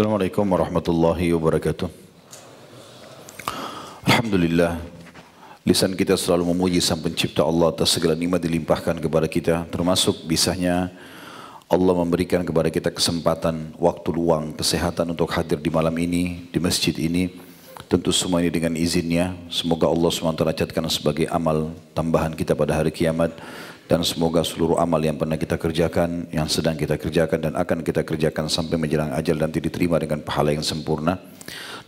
Assalamualaikum warahmatullahi wabarakatuh. Alhamdulillah, lisan kita selalu memuji Sang Pencipta Allah atas segala nikmat dilimpahkan kepada kita, termasuk bisanya Allah memberikan kepada kita kesempatan, waktu luang, kesehatan untuk hadir di malam ini, di masjid ini. Tentu semua ini dengan izinnya. Semoga Allah SWT catatkan sebagai amal tambahan kita pada hari kiamat. Dan semoga seluruh amal yang pernah kita kerjakan, yang sedang kita kerjakan dan akan kita kerjakan sampai menjelang ajal nanti diterima dengan pahala yang sempurna.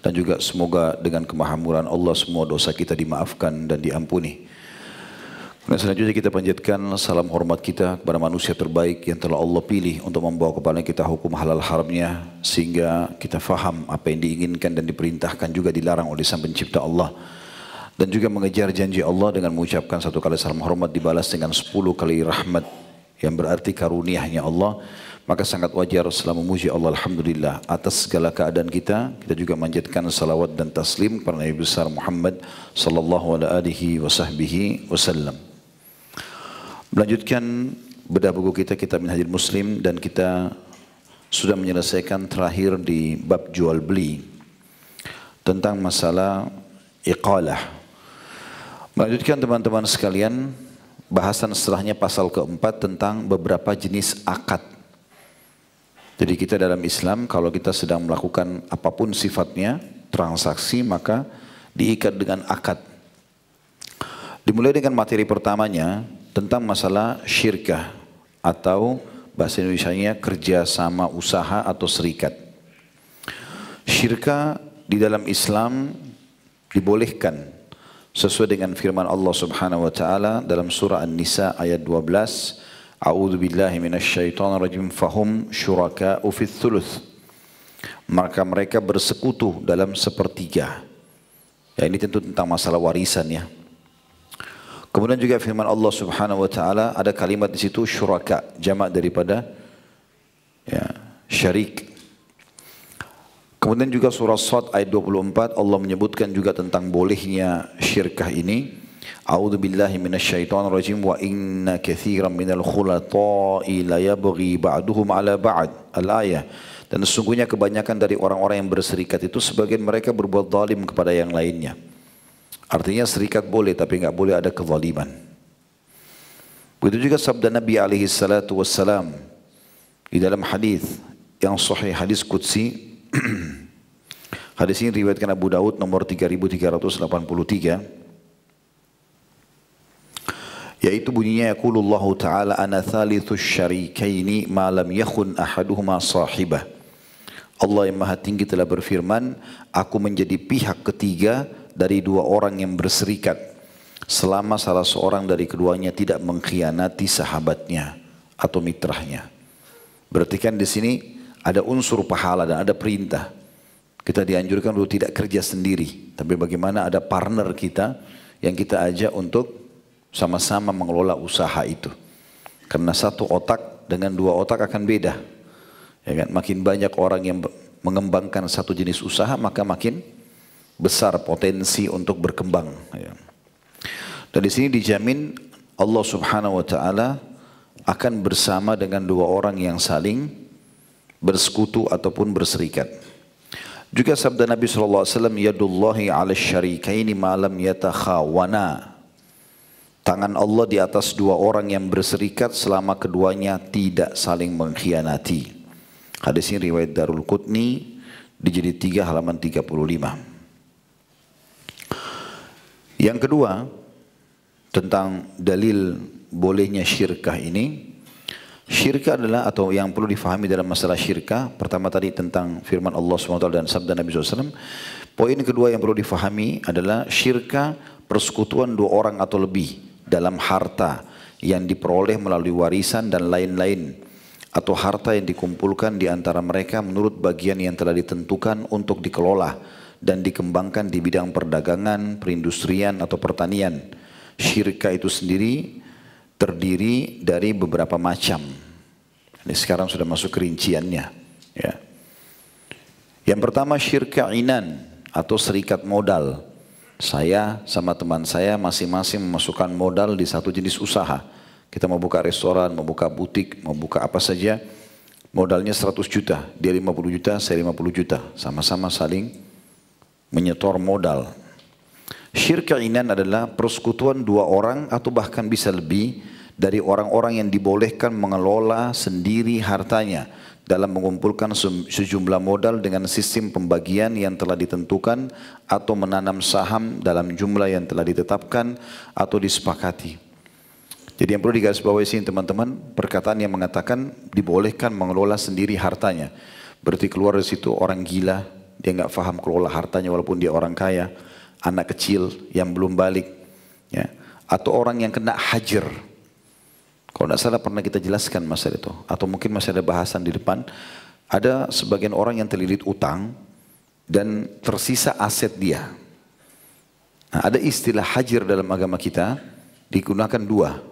Dan juga semoga dengan kemahamuran Allah semua dosa kita dimaafkan dan diampuni. Dan selanjutnya kita panjatkan salam hormat kita kepada manusia terbaik yang telah Allah pilih untuk membawa kepada kita hukum halal haramnya. Sehingga kita faham apa yang diinginkan dan diperintahkan juga dilarang oleh Sang Pencipta Allah. Dan juga mengejar janji Allah dengan mengucapkan satu kali salam hormat dibalas dengan 10 kali rahmat yang berarti karuniahnya Allah. Maka sangat wajar setelah memuji Allah Alhamdulillah atas segala keadaan kita. Kita juga manjatkan salawat dan taslim kepada Nabi besar Muhammad sallallahu alaihi wasallam. Melanjutkan bedah buku kita Kitab Minhajul Muslim, dan kita sudah menyelesaikan terakhir di bab jual beli tentang masalah iqalah. Melanjutkan teman-teman sekalian, bahasan setelahnya pasal keempat tentang beberapa jenis akad. Jadi kita dalam Islam kalau kita sedang melakukan apapun sifatnya, transaksi, maka diikat dengan akad. Dimulai dengan materi pertamanya tentang masalah syirkah atau bahasa Indonesianya kerjasama usaha atau serikat. Syirkah di dalam Islam dibolehkan sesuai dengan firman Allah Subhanahu wa taala dalam surah An-Nisa ayat 12, A'udzu billahi minasyaitonir rajim fahum syuraka'u fits thuluts. Maka mereka bersekutu dalam sepertiga. Ya, ini tentu tentang masalah warisan ya. Kemudian juga firman Allah Subhanahu wa taala ada kalimat di situ syuraka, jamak daripada ya, syarik. Kemudian juga surah Shad ayat 24 Allah menyebutkan juga tentang bolehnya syirkah ini. A'udzu billahi minasyaitonir rajim wa inna katsiran minal khulata'i la yabghi ba'duhum 'ala ba'd. Al-ayah. Dan sesungguhnya kebanyakan dari orang-orang yang berserikat itu sebagian mereka berbuat zalim kepada yang lainnya. Artinya serikat boleh tapi enggak boleh ada kezaliman. Begitu juga sabda Nabi alaihi salatu wassalam di dalam hadis yang sahih, hadis qudsi. Hadis ini riwayatkan Abu Daud nomor 3383. Yaitu bunyinya yaqulullahu ta'ala ana thalitsus syarikaini ma lam yakhun ahaduhuma sahibah. Allah yang Maha Tinggi telah berfirman, aku menjadi pihak ketiga dari dua orang yang berserikat selama salah seorang dari keduanya tidak mengkhianati sahabatnya atau mitranya. Berarti kan di sini ada unsur pahala dan ada perintah. Kita dianjurkan untuk tidak kerja sendiri, tapi bagaimana ada partner kita yang kita ajak untuk sama-sama mengelola usaha itu. Karena satu otak dengan dua otak akan beda. Ya kan? Makin banyak orang yang mengembangkan satu jenis usaha, maka makin besar potensi untuk berkembang. Ya. Dan di sini dijamin Allah Subhanahu wa taala akan bersama dengan dua orang yang saling bersekutu ataupun berserikat. Juga sabda Nabi sallallahu alaihi wasallam, yadullahi 'ala syarikaini ma lam yatakhawana. Tangan Allah di atas dua orang yang berserikat selama keduanya tidak saling mengkhianati. Hadis ini riwayat Darul Qutni di jilid 3 halaman 35. Yang kedua, tentang dalil bolehnya syirkah ini. Syirkah adalah, atau yang perlu difahami dalam masalah syirkah, pertama tadi tentang firman Allah SWT dan sabda Nabi SAW. Poin kedua yang perlu difahami adalah syirkah persekutuan dua orang atau lebih dalam harta yang diperoleh melalui warisan dan lain-lain, atau harta yang dikumpulkan di antara mereka menurut bagian yang telah ditentukan untuk dikelola dan dikembangkan di bidang perdagangan, perindustrian atau pertanian. Syirkah itu sendiri terdiri dari beberapa macam. Ini sekarang sudah masuk kerinciannya. Ya. Yang pertama syirkah inan atau serikat modal. Saya sama teman saya masing-masing memasukkan modal di satu jenis usaha. Kita mau buka restoran, mau buka butik, mau buka apa saja. Modalnya 100 juta, dia 50 juta, saya 50 juta. Sama-sama saling menyetor modal. Syirk inan adalah persekutuan dua orang atau bahkan bisa lebih dari orang-orang yang dibolehkan mengelola sendiri hartanya dalam mengumpulkan sejumlah modal dengan sistem pembagian yang telah ditentukan atau menanam saham dalam jumlah yang telah ditetapkan atau disepakati. Jadi yang perlu digarisbawahi sini teman-teman, perkataan yang mengatakan dibolehkan mengelola sendiri hartanya. Berarti keluar dari situ orang gila, dia nggak paham kelola hartanya walaupun dia orang kaya, anak kecil yang belum balik, ya, atau orang yang kena hajar. Kalau tidak salah pernah kita jelaskan masalah itu, atau mungkin masih ada bahasan di depan. Ada sebagian orang yang terlilit utang dan tersisa aset dia. Nah, ada istilah hajar dalam agama kita, digunakan dua.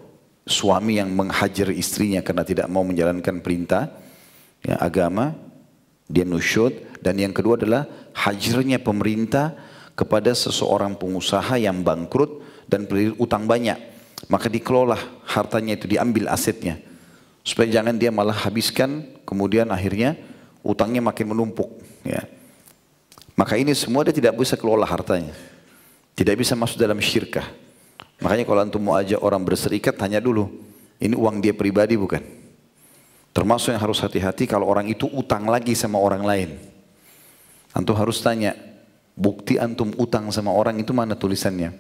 Suami yang menghajar istrinya karena tidak mau menjalankan perintah ya, agama, dia nusyud. Dan yang kedua adalah hajarnya pemerintah kepada seseorang pengusaha yang bangkrut dan terlilit utang banyak. Maka dikelola hartanya itu, diambil asetnya. Supaya jangan dia malah habiskan, kemudian akhirnya utangnya makin menumpuk. Ya. Maka ini semua dia tidak bisa kelola hartanya. Tidak bisa masuk dalam syirkah. Makanya kalau antum mau ajak orang berserikat, tanya dulu, ini uang dia pribadi bukan? Termasuk yang harus hati-hati kalau orang itu utang lagi sama orang lain. Antum harus tanya, bukti antum utang sama orang itu mana tulisannya?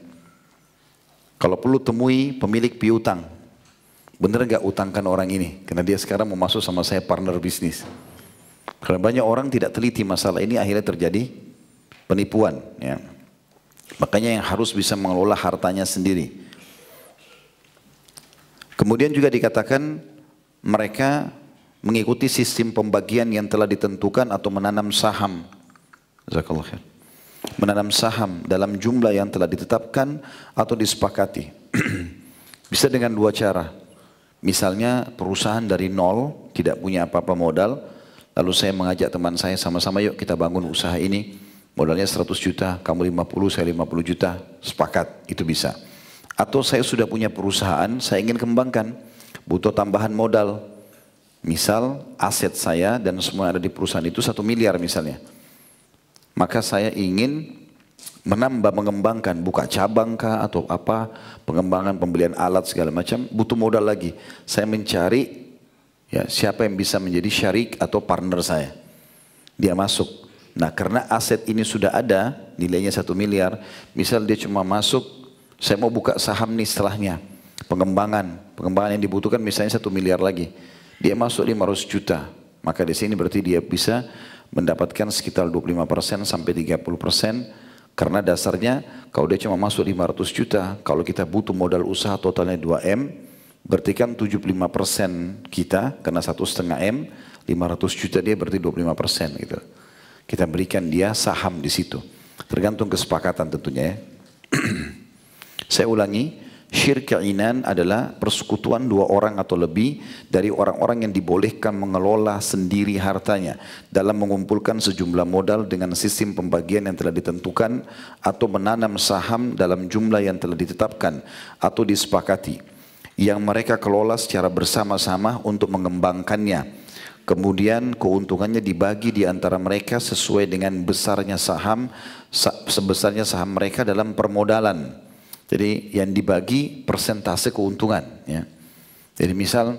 Kalau perlu temui pemilik piutang. Benar nggak utangkan orang ini? Karena dia sekarang mau masuk sama saya partner bisnis. Karena banyak orang tidak teliti masalah ini, akhirnya terjadi penipuan. Ya. Makanya yang harus bisa mengelola hartanya sendiri. Kemudian juga dikatakan mereka mengikuti sistem pembagian yang telah ditentukan atau menanam saham. Jazakallah khair. Menanam saham dalam jumlah yang telah ditetapkan atau disepakati. Bisa dengan dua cara. Misalnya perusahaan dari nol, tidak punya apa-apa modal. Lalu saya mengajak teman saya, sama-sama yuk kita bangun usaha ini. Modalnya 100 juta, kamu 50, saya 50 juta, sepakat, itu bisa. Atau saya sudah punya perusahaan, saya ingin kembangkan, butuh tambahan modal. Misal aset saya dan semua yang ada di perusahaan itu 1 miliar misalnya. Maka saya ingin menambah, mengembangkan, buka cabang kah atau apa, pengembangan pembelian alat segala macam, butuh modal lagi. Saya mencari ya, siapa yang bisa menjadi syarik atau partner saya. Dia masuk. Nah karena aset ini sudah ada, nilainya 1 miliar, misal dia cuma masuk, saya mau buka saham nih setelahnya, pengembangan yang dibutuhkan misalnya 1 miliar lagi, dia masuk 500 juta, maka di sini berarti dia bisa mendapatkan sekitar 25% sampai 30%, karena dasarnya kalau dia cuma masuk 500 juta, kalau kita butuh modal usaha totalnya 2M, berarti kan 75% kita, karena 1,5 M, 500 juta dia berarti 25% gitu. Kita berikan dia saham di situ. Tergantung kesepakatan tentunya ya. Saya ulangi, syirk inan adalah persekutuan dua orang atau lebih dari orang-orang yang dibolehkan mengelola sendiri hartanya dalam mengumpulkan sejumlah modal dengan sistem pembagian yang telah ditentukan atau menanam saham dalam jumlah yang telah ditetapkan atau disepakati yang mereka kelola secara bersama-sama untuk mengembangkannya. Kemudian keuntungannya dibagi di antara mereka sesuai dengan besarnya saham, sebesarnya saham mereka dalam permodalan. Jadi yang dibagi persentase keuntungan. Ya. Jadi misal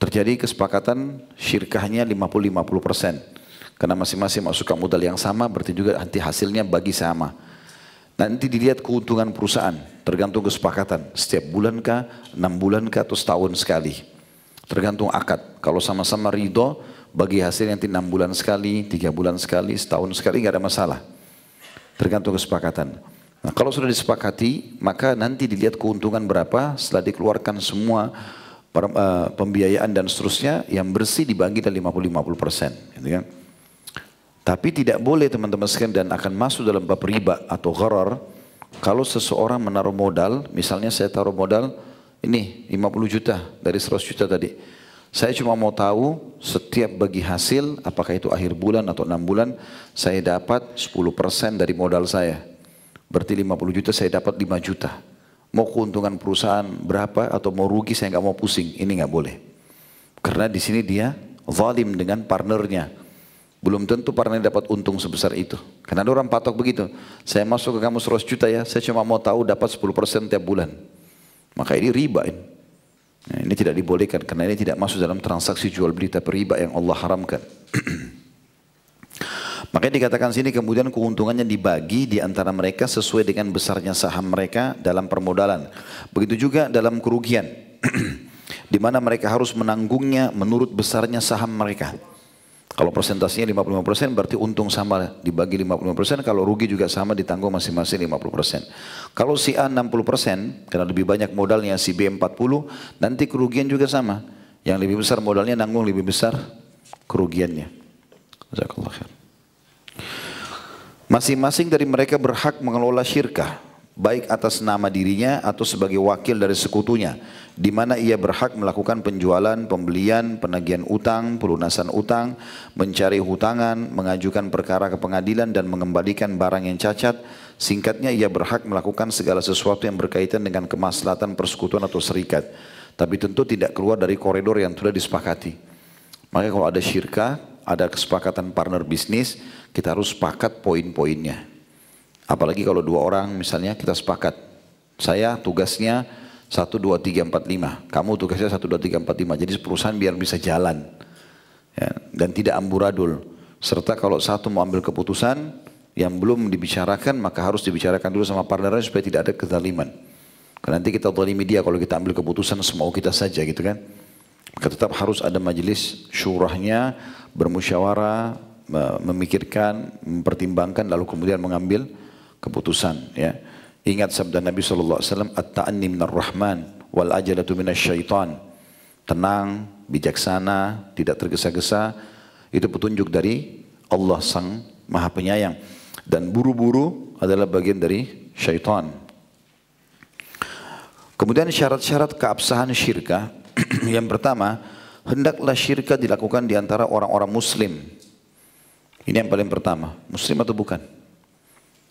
terjadi kesepakatan syirkahnya 50-50%. Karena masing-masing masukkan modal yang sama, berarti juga nanti hasilnya bagi sama. Nanti dilihat keuntungan perusahaan, tergantung kesepakatan. Setiap bulan kah, 6 bulan kah, atau setahun sekali. Tergantung akad. Kalau sama-sama ridho, bagi hasil nanti 6 bulan sekali, 3 bulan sekali, setahun sekali, nggak ada masalah. Tergantung kesepakatan. Nah, kalau sudah disepakati, maka nanti dilihat keuntungan berapa, setelah dikeluarkan semua pembiayaan dan seterusnya, yang bersih dibagi dari 50-50%. Gitu kan? Tapi tidak boleh teman-teman sekalian, dan akan masuk dalam bab riba atau gharar, kalau seseorang menaruh modal, misalnya saya taruh modal, ini 50 juta dari 100 juta tadi. Saya cuma mau tahu setiap bagi hasil, apakah itu akhir bulan atau 6 bulan, saya dapat 10% dari modal saya. Berarti 50 juta saya dapat 5 juta. Mau keuntungan perusahaan berapa atau mau rugi saya nggak mau pusing. Ini nggak boleh. Karena di sini dia zalim dengan partnernya. Belum tentu partner dapat untung sebesar itu. Karena ada orang patok begitu. Saya masuk ke kamu 100 juta ya, saya cuma mau tahu dapat 10% tiap bulan. Maka ini riba ini. Nah, ini tidak dibolehkan karena ini tidak masuk dalam transaksi jual beli tapi riba yang Allah haramkan. Makanya dikatakan sini kemudian keuntungannya dibagi di antara mereka sesuai dengan besarnya saham mereka dalam permodalan. Begitu juga dalam kerugian. Di mana mereka harus menanggungnya menurut besarnya saham mereka. Kalau persentasenya 55% berarti untung sama dibagi 55%, kalau rugi juga sama ditanggung masing-masing 50%. Kalau si A 60% karena lebih banyak modalnya, si B 40, nanti kerugian juga sama. Yang lebih besar modalnya nanggung lebih besar kerugiannya. Jazakallah khair. Masing-masing dari mereka berhak mengelola syirkah, baik atas nama dirinya atau sebagai wakil dari sekutunya, di mana ia berhak melakukan penjualan, pembelian, penagihan utang, pelunasan utang, mencari hutangan, mengajukan perkara ke pengadilan dan mengembalikan barang yang cacat. Singkatnya ia berhak melakukan segala sesuatu yang berkaitan dengan kemaslahatan persekutuan atau serikat. Tapi tentu tidak keluar dari koridor yang sudah disepakati. Maka kalau ada syirkah, ada kesepakatan partner bisnis, kita harus sepakat poin-poinnya. Apalagi kalau dua orang misalnya kita sepakat, saya tugasnya 1, 2, 3, 4, 5, kamu tugasnya 1, 2, 3, 4, 5, jadi perusahaan biar bisa jalan ya, dan tidak amburadul. Serta kalau satu mau ambil keputusan yang belum dibicarakan, maka harus dibicarakan dulu sama partnernya supaya tidak ada kezaliman. Karena nanti kita zalimi dia kalau kita ambil keputusan semau kita saja gitu kan. Maka tetap harus ada majelis syurahnya, bermusyawarah, memikirkan, mempertimbangkan lalu kemudian mengambil keputusan ya. Ingat sabda Nabi SAW, at-ta'anni minar rahman wal ajalatu minasyaitan. Tenang, bijaksana, tidak tergesa-gesa, itu petunjuk dari Allah Sang Maha Penyayang. Dan buru-buru adalah bagian dari syaitan. Kemudian syarat-syarat keabsahan syirkah. Yang pertama, hendaklah syirkah dilakukan di antara orang-orang muslim. Ini yang paling pertama, muslim atau bukan.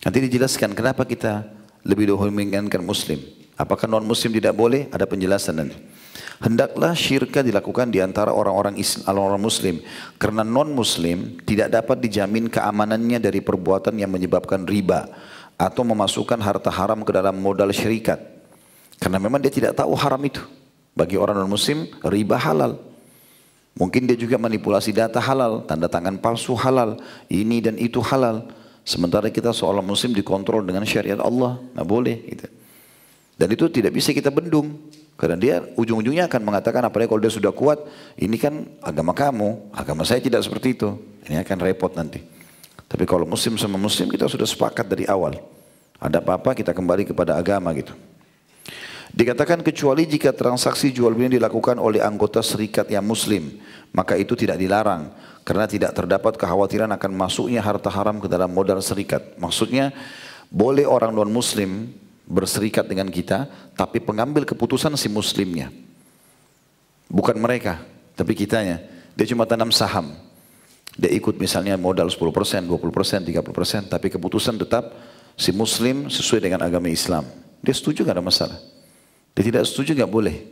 Nanti dijelaskan kenapa kita lebih dahulu menginginkan muslim. Apakah non muslim tidak boleh? Ada penjelasan nanti. Hendaklah syirkah dilakukan di antara orang-orang muslim. Karena non muslim tidak dapat dijamin keamanannya dari perbuatan yang menyebabkan riba. Atau memasukkan harta haram ke dalam modal syarikat. Karena memang dia tidak tahu haram itu. Bagi orang non muslim riba halal. Mungkin dia juga manipulasi data halal. Tanda tangan palsu halal. Ini dan itu halal. Sementara kita seorang muslim dikontrol dengan syariat Allah, nggak boleh gitu. Dan itu tidak bisa kita bendung, karena dia ujung-ujungnya akan mengatakan apalagi kalau dia sudah kuat, ini kan agama kamu, agama saya tidak seperti itu, ini akan repot nanti. Tapi kalau muslim sama muslim kita sudah sepakat dari awal, ada apa-apa kita kembali kepada agama gitu. Dikatakan kecuali jika transaksi jual beli dilakukan oleh anggota serikat yang muslim, maka itu tidak dilarang. Karena tidak terdapat kekhawatiran akan masuknya harta haram ke dalam modal serikat. Maksudnya boleh orang non muslim berserikat dengan kita, tapi pengambil keputusan si muslimnya. Bukan mereka, tapi kitanya. Dia cuma tanam saham. Dia ikut misalnya modal 10%, 20%, 30%, tapi keputusan tetap si muslim sesuai dengan agama Islam. Dia setuju gak ada masalah. Dia tidak setuju gak boleh.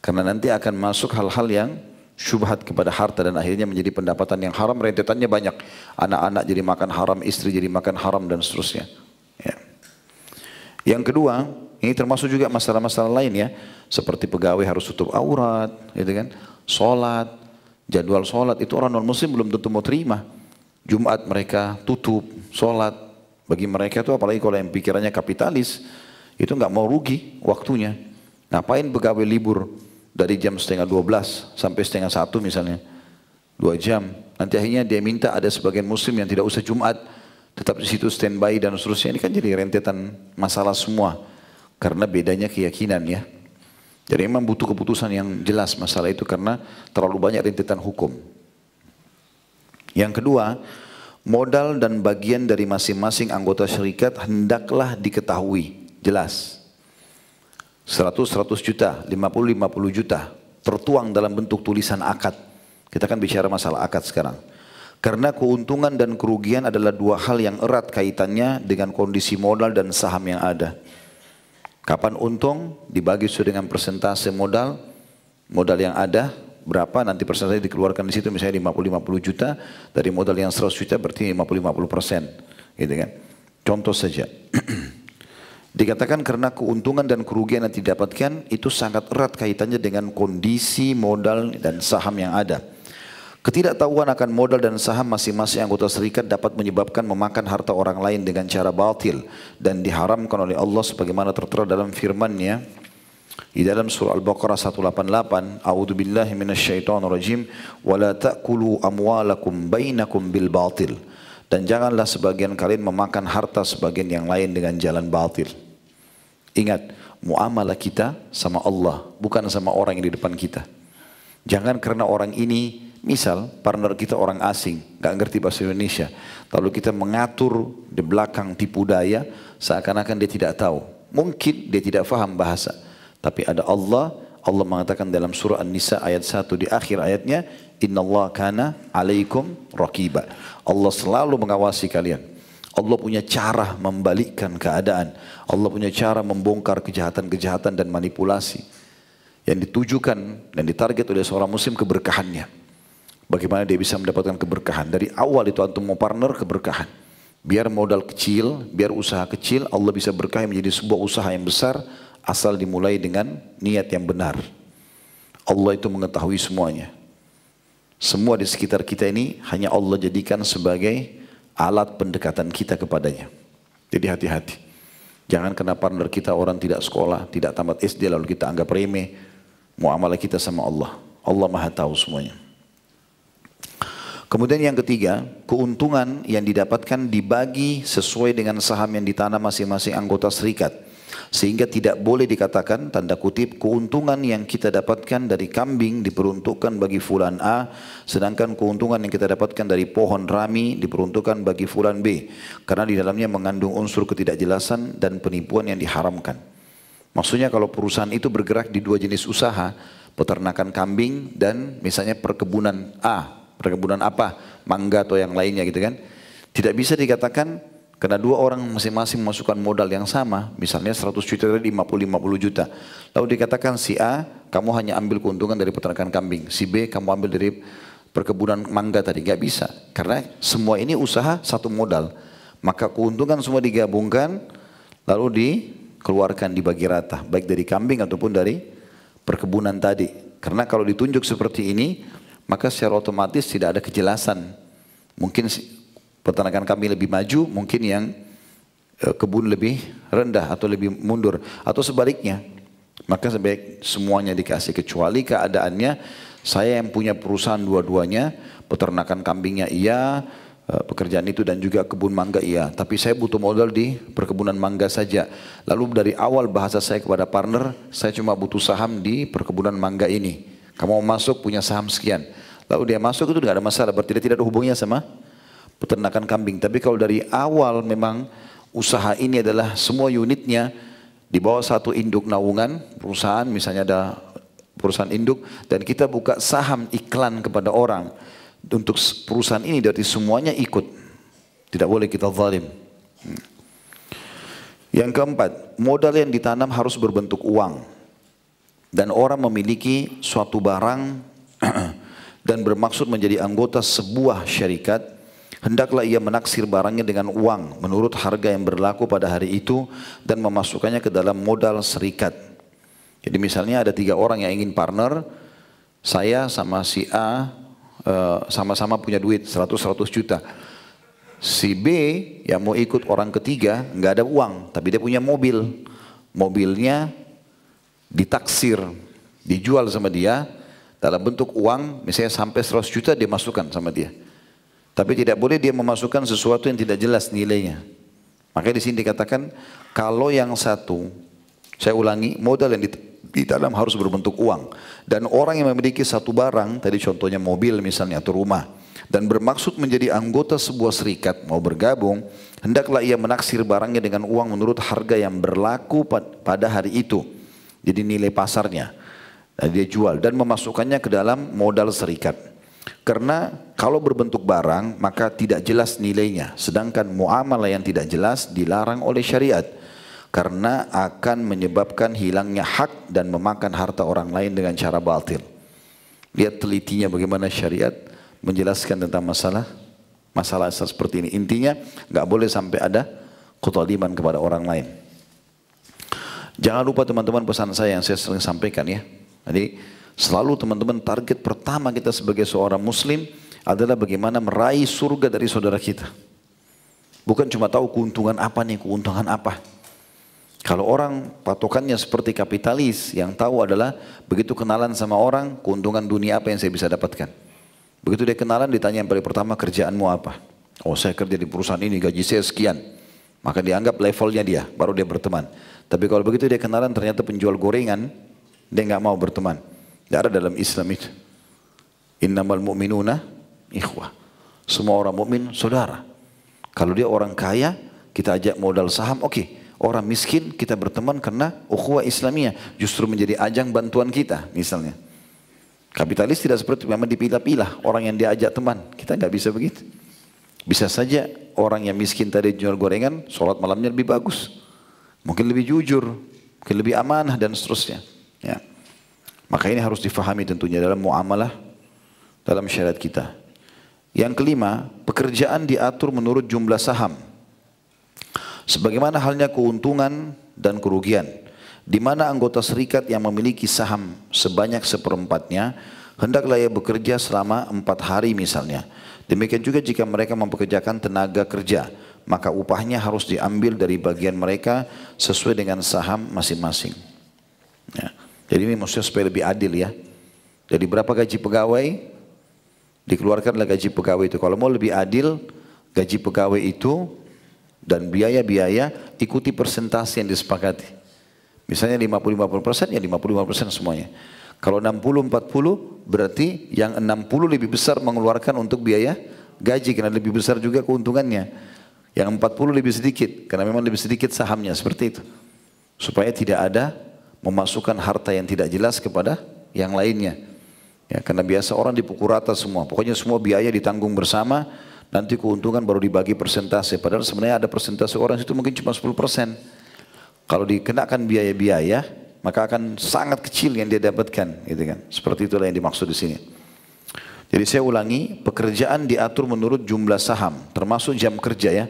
Karena nanti akan masuk hal-hal yang syubhat kepada harta dan akhirnya menjadi pendapatan yang haram, rentetannya banyak. Anak-anak jadi makan haram, istri jadi makan haram dan seterusnya. Ya. Yang kedua, ini termasuk juga masalah-masalah lain ya, seperti pegawai harus tutup aurat, gitu kan? Sholat, jadwal sholat itu orang non muslim belum tentu mau terima. Jumat mereka tutup sholat, bagi mereka itu apalagi kalau yang pikirannya kapitalis, itu nggak mau rugi waktunya. Ngapain pegawai libur? Dari jam 11:30 sampai 12:30 misalnya, 2 jam. Nanti akhirnya dia minta ada sebagian muslim yang tidak usah Jumat, tetap di situ standby dan seterusnya. Ini kan jadi rentetan masalah semua, karena bedanya keyakinan ya. Jadi memang butuh keputusan yang jelas masalah itu karena terlalu banyak rentetan hukum. Yang kedua, modal dan bagian dari masing-masing anggota syarikat hendaklah diketahui jelas. 100 juta, 50 juta tertuang dalam bentuk tulisan akad. Kita kan bicara masalah akad sekarang. Karena keuntungan dan kerugian adalah dua hal yang erat kaitannya dengan kondisi modal dan saham yang ada. Kapan untung dibagi sesuai dengan persentase modal yang ada, berapa, nanti persentase dikeluarkan di situ, misalnya 50 juta, dari modal yang 100 juta berarti 50%, gitu kan. Contoh saja. Dikatakan karena keuntungan dan kerugian yang didapatkan itu sangat erat kaitannya dengan kondisi modal dan saham yang ada. Ketidaktahuan akan modal dan saham masing-masing anggota serikat dapat menyebabkan memakan harta orang lain dengan cara batil dan diharamkan oleh Allah sebagaimana tertera dalam firman-Nya di dalam surah Al-Baqarah 188, A'udzubillahi minasyaitonirrajim, wa la ta'kulu amwalakum bainakum bil batil. Dan janganlah sebagian kalian memakan harta sebagian yang lain dengan jalan batil. Ingat, muamalah kita sama Allah, bukan sama orang yang di depan kita. Jangan karena orang ini, misal partner kita orang asing, gak ngerti bahasa Indonesia, lalu kita mengatur di belakang tipu daya, seakan-akan dia tidak tahu. Mungkin dia tidak faham bahasa, tapi ada Allah. Allah mengatakan dalam surah An-Nisa ayat 1 di akhir ayatnya, Innallaha kana alaikum raqiba. Allah selalu mengawasi kalian. Allah punya cara membalikkan keadaan. Allah punya cara membongkar kejahatan-kejahatan dan manipulasi yang ditujukan dan ditarget oleh seorang muslim keberkahannya. Bagaimana dia bisa mendapatkan keberkahan? Dari awal itu antum mau partner keberkahan. Biar modal kecil, biar usaha kecil, Allah bisa berkah menjadi sebuah usaha yang besar asal dimulai dengan niat yang benar. Allah itu mengetahui semuanya. Semua di sekitar kita ini hanya Allah jadikan sebagai alat pendekatan kita kepadanya. Jadi hati-hati. Jangan kena partner kita orang tidak sekolah, tidak tamat SD lalu kita anggap remeh. Muamalah kita sama Allah. Allah Maha tahu semuanya. Kemudian yang ketiga, keuntungan yang didapatkan dibagi sesuai dengan saham yang ditanam masing-masing anggota serikat. Sehingga tidak boleh dikatakan, tanda kutip, keuntungan yang kita dapatkan dari kambing diperuntukkan bagi fulan A, sedangkan keuntungan yang kita dapatkan dari pohon rami diperuntukkan bagi fulan B. Karena di dalamnya mengandung unsur ketidakjelasan dan penipuan yang diharamkan. Maksudnya kalau perusahaan itu bergerak di dua jenis usaha, peternakan kambing dan misalnya perkebunan A, perkebunan apa, mangga atau yang lainnya gitu kan. Tidak bisa dikatakan karena dua orang masing-masing memasukkan modal yang sama, misalnya 100 juta dari 50 juta. Lalu dikatakan si A, kamu hanya ambil keuntungan dari peternakan kambing, si B kamu ambil dari perkebunan mangga tadi, gak bisa. Karena semua ini usaha satu modal. Maka keuntungan semua digabungkan lalu dikeluarkan dibagi rata, baik dari kambing ataupun dari perkebunan tadi. Karena kalau ditunjuk seperti ini, maka secara otomatis tidak ada kejelasan. Mungkin peternakan kambing lebih maju, mungkin yang kebun lebih rendah atau lebih mundur, atau sebaliknya. Maka sebaik semuanya dikasih, kecuali keadaannya saya yang punya perusahaan dua-duanya, peternakan kambingnya iya, pekerjaan itu dan juga kebun mangga iya, tapi saya butuh modal di perkebunan mangga saja. Lalu dari awal bahasa saya kepada partner, saya cuma butuh saham di perkebunan mangga ini. Kamu mau masuk punya saham sekian. Lalu dia masuk itu tidak ada masalah, berarti dia tidak ada hubungannya sama peternakan kambing. Tapi kalau dari awal memang usaha ini adalah semua unitnya di bawah satu induk naungan perusahaan, misalnya ada perusahaan induk dan kita buka saham iklan kepada orang untuk perusahaan ini, dari semuanya ikut. Tidak boleh kita zalim. Yang keempat, modal yang ditanam harus berbentuk uang. Dan orang memiliki suatu barang dan bermaksud menjadi anggota sebuah syarikat, hendaklah ia menaksir barangnya dengan uang menurut harga yang berlaku pada hari itu dan memasukkannya ke dalam modal serikat. Jadi misalnya ada 3 orang yang ingin partner, saya sama si A sama-sama punya duit 100 juta. Si B yang mau ikut orang ketiga nggak ada uang, tapi dia punya mobil. Mobilnya ditaksir, dijual sama dia dalam bentuk uang, misalnya sampai 100 juta dia masukkan sama dia. Tapi tidak boleh dia memasukkan sesuatu yang tidak jelas nilainya. Makanya di sini dikatakan kalau yang satu, saya ulangi, modal yang di dalam harus berbentuk uang. Dan orang yang memiliki satu barang, tadi contohnya mobil misalnya atau rumah, dan bermaksud menjadi anggota sebuah serikat, mau bergabung, hendaklah ia menaksir barangnya dengan uang menurut harga yang berlaku pada hari itu. Jadi nilai pasarnya, dan dia jual dan memasukkannya ke dalam modal serikat. Karena kalau berbentuk barang maka tidak jelas nilainya, sedangkan muamalah yang tidak jelas dilarang oleh syariat karena akan menyebabkan hilangnya hak dan memakan harta orang lain dengan cara batil. Lihat telitinya bagaimana syariat menjelaskan tentang masalah seperti ini. Intinya nggak boleh sampai ada kezaliman kepada orang lain. Jangan lupa teman-teman pesan saya yang saya sering sampaikan ya. Jadi selalu teman-teman target pertama kita sebagai seorang muslim adalah bagaimana meraih surga dari saudara kita. Bukan cuma tahu keuntungan apa. Kalau orang patokannya seperti kapitalis, yang tahu adalah begitu kenalan sama orang, keuntungan dunia apa yang saya bisa dapatkan. Begitu dia kenalan, ditanya yang paling pertama, kerjaanmu apa? Oh, saya kerja di perusahaan ini, gaji saya sekian. Maka dianggap levelnya dia, baru dia berteman. Tapi kalau begitu dia kenalan ternyata penjual gorengan, dia nggak mau berteman. Tidak ada dalam Islam itu. Innamal mu'minuna ikhwah. Semua orang mukmin saudara. Kalau dia orang kaya, kita ajak modal saham, oke. Orang miskin kita berteman karena ukhuwah Islamiyah justru menjadi ajang bantuan kita misalnya. Kapitalis tidak seperti itu, memang dipilah-pilah orang yang diajak teman. Kita nggak bisa begitu. Bisa saja orang yang miskin tadi jual gorengan, sholat malamnya lebih bagus. Mungkin lebih jujur, mungkin lebih amanah dan seterusnya. Ya. Maka ini harus difahami tentunya dalam muamalah, dalam syariat kita. Yang kelima, pekerjaan diatur menurut jumlah saham. Sebagaimana halnya keuntungan dan kerugian, di mana anggota serikat yang memiliki saham sebanyak seperempatnya, hendaklah ia bekerja selama 4 hari misalnya. Demikian juga jika mereka mempekerjakan tenaga kerja, maka upahnya harus diambil dari bagian mereka sesuai dengan saham masing-masing. Ya. Jadi ini maksudnya supaya lebih adil ya. Jadi berapa gaji pegawai, dikeluarkanlah gaji pegawai itu. Kalau mau lebih adil, gaji pegawai itu dan biaya-biaya ikuti persentase yang disepakati. Misalnya 50-50% ya 55% semuanya. Kalau 60-40 berarti yang 60 lebih besar mengeluarkan untuk biaya gaji karena lebih besar juga keuntungannya. Yang 40 lebih sedikit karena memang lebih sedikit sahamnya, seperti itu. Supaya tidak ada memasukkan harta yang tidak jelas kepada yang lainnya. Ya, karena biasa orang dipukul rata semua. Pokoknya semua biaya ditanggung bersama. Nanti keuntungan baru dibagi persentase. Padahal sebenarnya ada persentase orang itu mungkin cuma 10%. Kalau dikenakan biaya-biaya, maka akan sangat kecil yang dia dapatkan. Gitu kan. Seperti itulah yang dimaksud di sini. Jadi saya ulangi, pekerjaan diatur menurut jumlah saham, termasuk jam kerja ya.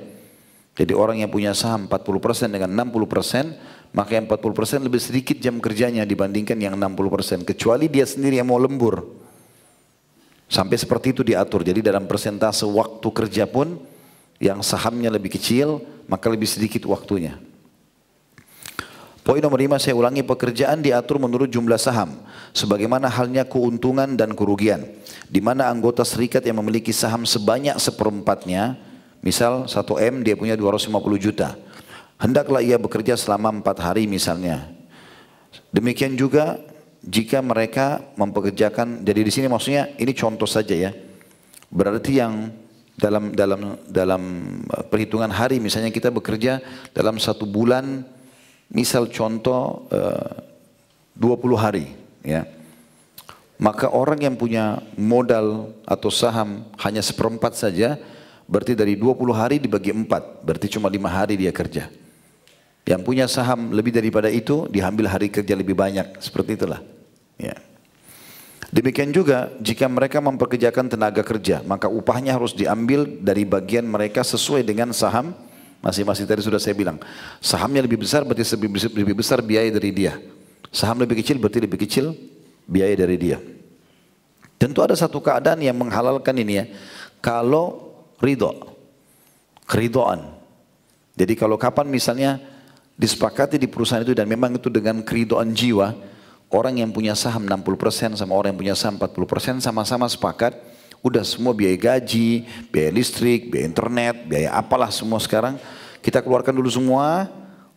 Jadi orang yang punya saham 40% dengan 60%, maka yang 40% lebih sedikit jam kerjanya dibandingkan yang 60%. Kecuali dia sendiri yang mau lembur. Sampai seperti itu diatur. Jadi dalam persentase waktu kerja pun yang sahamnya lebih kecil maka lebih sedikit waktunya. Poin nomor 5 saya ulangi, pekerjaan diatur menurut jumlah saham. Sebagaimana halnya keuntungan dan kerugian. Di mana anggota serikat yang memiliki saham sebanyak seperempatnya, misal 1M dia punya 250 juta. Hendaklah ia bekerja selama 4 hari misalnya. Demikian juga jika mereka mempekerjakan, jadi di sini maksudnya ini contoh saja ya. Berarti yang dalam perhitungan hari misalnya kita bekerja dalam 1 bulan, misal contoh 20 hari ya. Maka orang yang punya modal atau saham hanya seperempat saja, berarti dari 20 hari dibagi 4, berarti cuma 5 hari dia kerja. Yang punya saham lebih daripada itu diambil hari kerja lebih banyak, seperti itulah. Ya. Demikian juga jika mereka mempekerjakan tenaga kerja, maka upahnya harus diambil dari bagian mereka sesuai dengan saham masing-masing. Tadi sudah saya bilang, sahamnya lebih besar berarti lebih besar biaya dari dia. Saham lebih kecil berarti lebih kecil biaya dari dia. Tentu ada satu keadaan yang menghalalkan ini ya. Kalau keridhaan. Jadi kalau kapan misalnya disepakati di perusahaan itu dan memang itu dengan keridhaan jiwa, orang yang punya saham 60% sama orang yang punya saham 40% sama-sama sepakat, udah semua biaya gaji, biaya listrik, biaya internet, biaya apalah semua sekarang kita keluarkan dulu semua,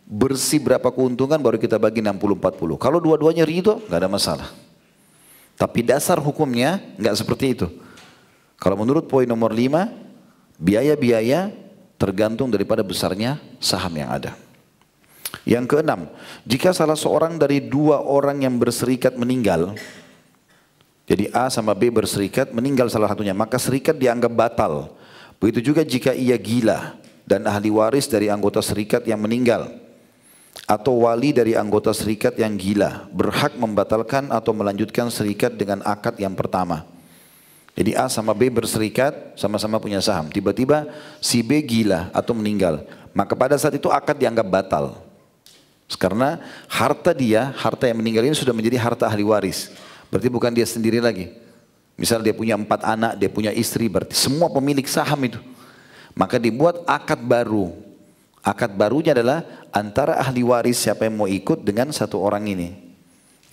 bersih berapa keuntungan baru kita bagi 60-40. Kalau dua-duanya ridho nggak ada masalah. Tapi dasar hukumnya nggak seperti itu. Kalau menurut poin nomor 5, biaya-biaya tergantung daripada besarnya saham yang ada. Yang keenam, jika salah seorang dari 2 orang yang berserikat meninggal, jadi A sama B berserikat, meninggal salah satunya, maka serikat dianggap batal. Begitu juga jika ia gila dan ahli waris dari anggota serikat yang meninggal. atau wali dari anggota serikat yang gila berhak membatalkan atau melanjutkan serikat dengan akad yang pertama. Jadi A sama B berserikat, sama-sama punya saham. Tiba-tiba si B gila atau meninggal. Maka pada saat itu akad dianggap batal. Karena harta dia, harta yang meninggal ini sudah menjadi harta ahli waris. Berarti bukan dia sendiri lagi. Misal dia punya 4 anak, dia punya istri, berarti semua pemilik saham itu. Maka dibuat akad baru. Akad barunya adalah antara ahli waris siapa yang mau ikut dengan satu orang ini.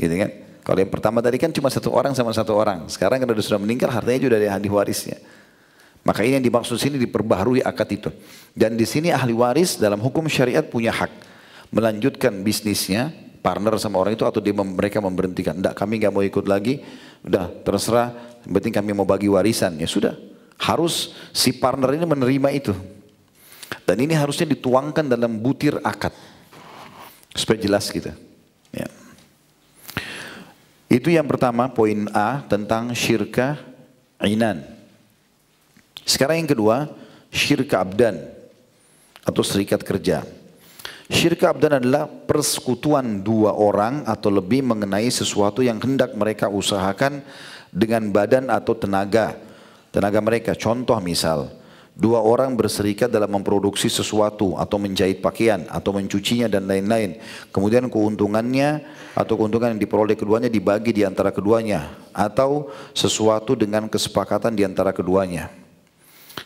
Gitu kan? Kalau yang pertama tadi kan cuma satu orang sama satu orang. Sekarang kalau sudah meninggal hartanya juga dari ahli warisnya. Maka ini yang dimaksud sini diperbaharui akad itu. Dan di sini ahli waris dalam hukum syariat punya hak melanjutkan bisnisnya, partner sama orang itu atau mereka memberhentikan. Enggak, kami nggak mau ikut lagi. Udah terserah, yang penting kami mau bagi warisan. Ya sudah, harus si partner ini menerima itu. Dan ini harusnya dituangkan dalam butir akad supaya jelas kita. Ya. Itu yang pertama, poin A tentang syirka inan. Sekarang yang kedua, syirka abdan atau serikat kerja. Syirka abdan adalah persekutuan dua orang atau lebih mengenai sesuatu yang hendak mereka usahakan dengan badan atau tenaga mereka. Contoh misal, dua orang berserikat dalam memproduksi sesuatu atau menjahit pakaian atau mencucinya dan lain-lain. Kemudian keuntungannya atau keuntungan yang diperoleh keduanya dibagi di antara keduanya atau sesuatu dengan kesepakatan di antara keduanya.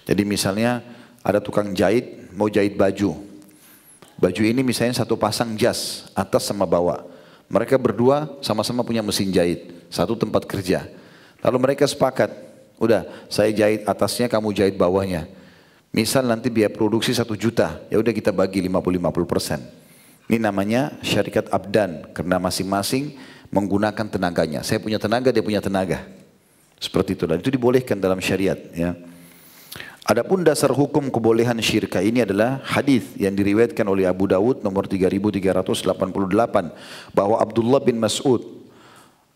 Jadi misalnya ada tukang jahit mau jahit baju. Baju ini misalnya satu pasang jas atas sama bawah. Mereka berdua sama-sama punya mesin jahit, satu tempat kerja. Lalu mereka sepakat, udah saya jahit atasnya, kamu jahit bawahnya. Misal nanti biaya produksi 1 juta, ya udah kita bagi 50-50%. Ini namanya syarikat abdan karena masing-masing menggunakan tenaganya. Saya punya tenaga, dia punya tenaga. Seperti itu, dan itu dibolehkan dalam syariat. Ya. Adapun dasar hukum kebolehan syirka ini adalah hadis yang diriwayatkan oleh Abu Dawud nomor 3388 bahwa Abdullah bin Mas'ud,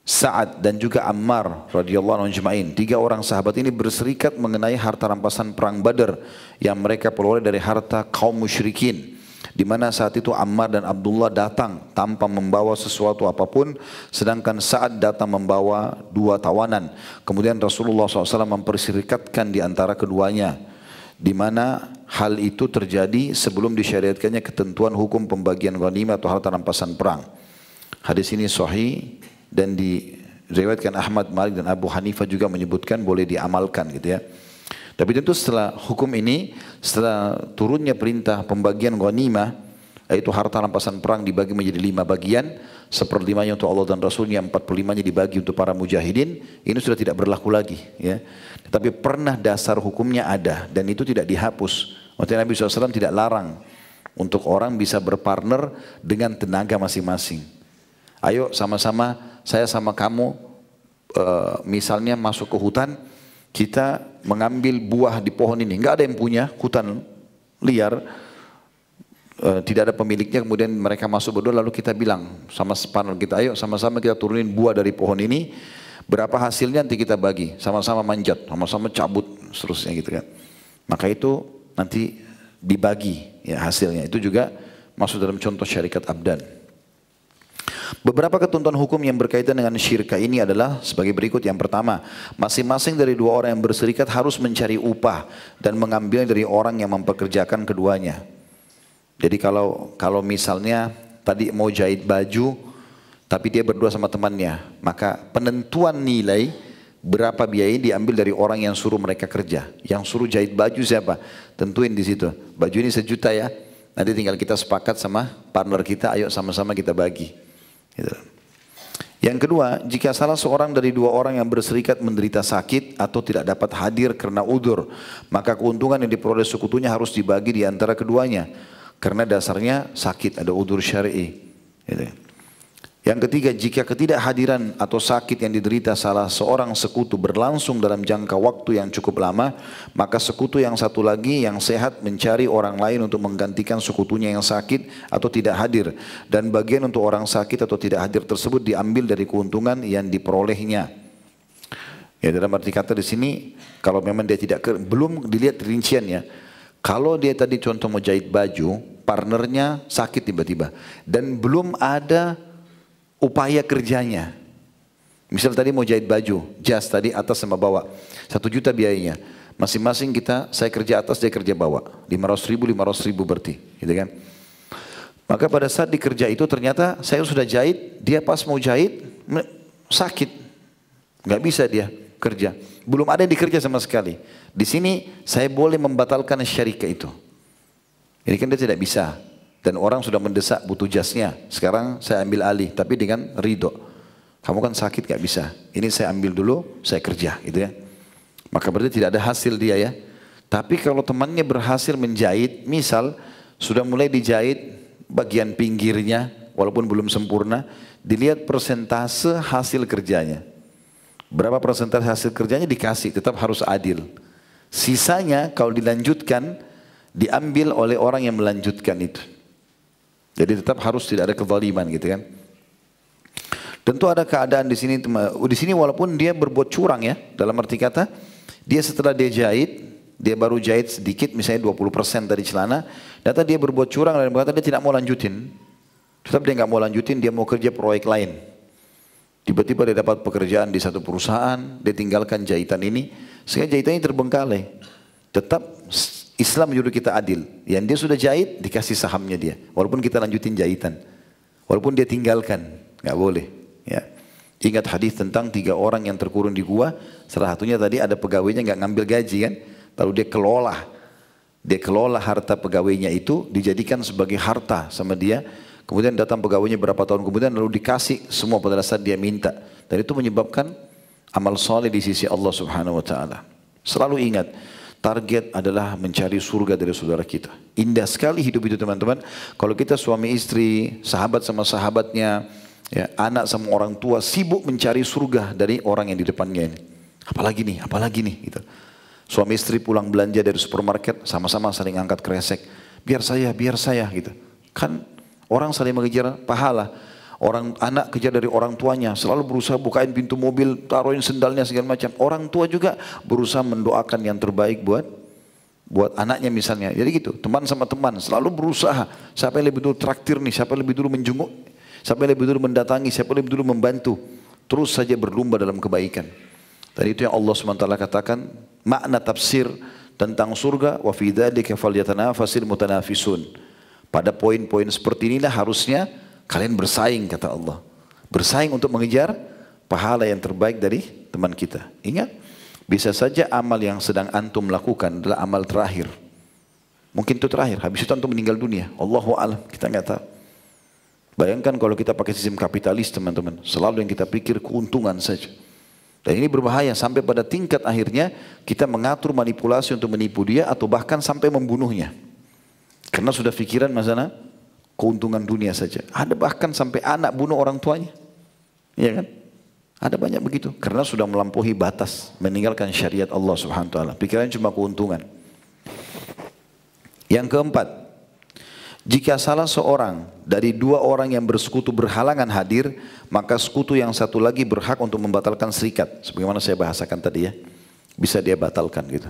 Sa'ad dan juga Ammar radhiyallahu anhum ajma'in, 3 orang sahabat ini berserikat mengenai harta rampasan perang Badar yang mereka peroleh dari harta kaum musyrikin, di mana saat itu Ammar dan Abdullah datang tanpa membawa sesuatu apapun, sedangkan Sa'ad datang membawa 2 tawanan. Kemudian Rasulullah SAW memperserikatkan di antara keduanya, di mana hal itu terjadi sebelum disyariatkannya ketentuan hukum pembagian ghanimah atau harta rampasan perang. Hadis ini sahih dan diriwayatkan Ahmad, Malik dan Abu Hanifah juga menyebutkan boleh diamalkan gitu ya. Tapi tentu setelah hukum ini, setelah turunnya perintah pembagian ghanimah, yaitu harta rampasan perang dibagi menjadi 5 bagian, 1/5 untuk Allah dan Rasulnya, 4/5 dibagi untuk para mujahidin, ini sudah tidak berlaku lagi. Ya. Tetapi pernah dasar hukumnya ada dan itu tidak dihapus. Makanya Nabi SAW tidak larang untuk orang bisa berpartner dengan tenaga masing-masing. Ayo sama-sama, saya sama kamu misalnya masuk ke hutan, kita mengambil buah di pohon ini. Enggak ada yang punya, hutan liar, tidak ada pemiliknya, kemudian mereka masuk berdua lalu kita bilang sama partner kita, ayo sama-sama kita turunin buah dari pohon ini, berapa hasilnya nanti kita bagi, sama-sama manjat, sama-sama cabut, seterusnya gitu kan. Maka itu nanti dibagi ya hasilnya, itu juga masuk dalam contoh syarikat abdan. Beberapa ketentuan hukum yang berkaitan dengan syirka ini adalah sebagai berikut. Yang pertama, masing-masing dari 2 orang yang berserikat harus mencari upah dan mengambilnya dari orang yang mempekerjakan keduanya. Jadi kalau misalnya tadi mau jahit baju, tapi dia berdua sama temannya, maka penentuan nilai berapa biaya diambil dari orang yang suruh mereka kerja. Yang suruh jahit baju siapa? Tentuin di situ. Baju ini 1 juta ya. Nanti tinggal kita sepakat sama partner kita, ayo sama-sama kita bagi. Gitu. Yang kedua, jika salah seorang dari 2 orang yang berserikat menderita sakit atau tidak dapat hadir karena udzur, maka keuntungan yang diperoleh sekutunya harus dibagi di antara keduanya. Karena dasarnya sakit, ada udzur syar'i. Gitu. Yang ketiga, jika ketidakhadiran atau sakit yang diderita salah seorang sekutu berlangsung dalam jangka waktu yang cukup lama, maka sekutu yang satu lagi yang sehat mencari orang lain untuk menggantikan sekutunya yang sakit atau tidak hadir. Dan bagian untuk orang sakit atau tidak hadir tersebut diambil dari keuntungan yang diperolehnya. Ya, dalam arti kata di sini, kalau memang dia belum dilihat rinciannya. Kalau dia tadi contoh mau jahit baju, partnernya sakit tiba-tiba. Dan belum ada upaya kerjanya. Misal tadi mau jahit baju, jas tadi atas sama bawah. 1 juta biayanya. Masing-masing kita, saya kerja atas, dia kerja bawah. 500 ribu berarti. Gitu kan. Maka pada saat dikerja itu ternyata saya sudah jahit, dia pas mau jahit sakit. Nggak bisa dia kerja. Belum ada yang dikerja sama sekali. Di sini saya boleh membatalkan syarikat itu. Ini kan dia tidak bisa. Dan orang sudah mendesak butuh jasnya. Sekarang saya ambil alih, tapi dengan ridho. Kamu kan sakit gak bisa. Ini saya ambil dulu, saya kerja gitu ya. Maka berarti tidak ada hasil dia ya. Tapi kalau temannya berhasil menjahit, misal sudah mulai dijahit bagian pinggirnya, walaupun belum sempurna, dilihat persentase hasil kerjanya. Berapa persentase hasil kerjanya dikasih, tetap harus adil. Sisanya kalau dilanjutkan, diambil oleh orang yang melanjutkan itu. Jadi tetap harus tidak ada kezaliman gitu kan. Tentu ada keadaan di sini walaupun dia berbuat curang ya, dalam arti kata, dia setelah dia jahit, dia baru jahit sedikit, misalnya 20% dari celana, data dia berbuat curang dan berkata dia tidak mau lanjutin. Tetap dia nggak mau lanjutin, dia mau kerja proyek lain. Tiba-tiba dia dapat pekerjaan di satu perusahaan, dia tinggalkan jahitan ini, sehingga jahitannya terbengkalai. Tetap Islam menyuruh kita adil. Yang dia sudah jahit, dikasih sahamnya dia. Walaupun kita lanjutin jahitan. Walaupun dia tinggalkan, nggak boleh. Ya. Ingat hadis tentang 3 orang yang terkurung di gua. Salah satunya tadi ada pegawainya nggak ngambil gaji kan. Lalu dia kelola harta pegawainya itu, dijadikan sebagai harta sama dia. Kemudian datang pegawainya berapa tahun kemudian lalu dikasih semua pada saat dia minta. Dan itu menyebabkan amal soleh di sisi Allah Subhanahu Wa Taala. Selalu ingat, target adalah mencari surga dari saudara kita. Indah sekali hidup itu teman-teman. Kalau kita suami istri, sahabat sama sahabatnya, ya, anak sama orang tua sibuk mencari surga dari orang yang di depannya ini. Apalagi nih gitu. Suami istri pulang belanja dari supermarket sama-sama saling angkat kresek. Biar saya gitu. Kan orang saling mengejar pahala. Orang anak kejar dari orang tuanya, selalu berusaha bukain pintu mobil, taruhin sendalnya segala macam. Orang tua juga berusaha mendoakan yang terbaik buat anaknya misalnya. Jadi gitu, teman sama teman selalu berusaha. Siapa yang lebih dulu traktir nih, siapa yang lebih dulu menjenguk, siapa yang lebih dulu mendatangi, siapa yang lebih dulu membantu. Terus saja berlomba dalam kebaikan. Dan itu yang Allah SWT katakan, makna tafsir tentang surga, wa fi dzalika falyatanafasil mutanafisun. Pada poin-poin seperti inilah harusnya kalian bersaing kata Allah. Bersaing untuk mengejar pahala yang terbaik dari teman kita. Ingat, bisa saja amal yang sedang antum lakukan adalah amal terakhir. Mungkin itu terakhir, habis itu antum meninggal dunia. Allahu a'lam, kita nggak tahu. Bayangkan kalau kita pakai sistem kapitalis teman-teman. Selalu yang kita pikir keuntungan saja. Dan ini berbahaya sampai pada tingkat akhirnya kita mengatur manipulasi untuk menipu dia atau bahkan sampai membunuhnya. Karena sudah pikiran masalah keuntungan dunia saja. Ada bahkan sampai anak bunuh orang tuanya. Iya kan? Ada banyak begitu. Karena sudah melampaui batas. Meninggalkan syariat Allah Subhanahu Wa Taala. Pikirannya cuma keuntungan. Yang keempat. Jika salah seorang dari 2 orang yang bersekutu berhalangan hadir. Maka sekutu yang satu lagi berhak untuk membatalkan serikat. Sebagaimana saya bahasakan tadi ya. Bisa dia batalkan gitu.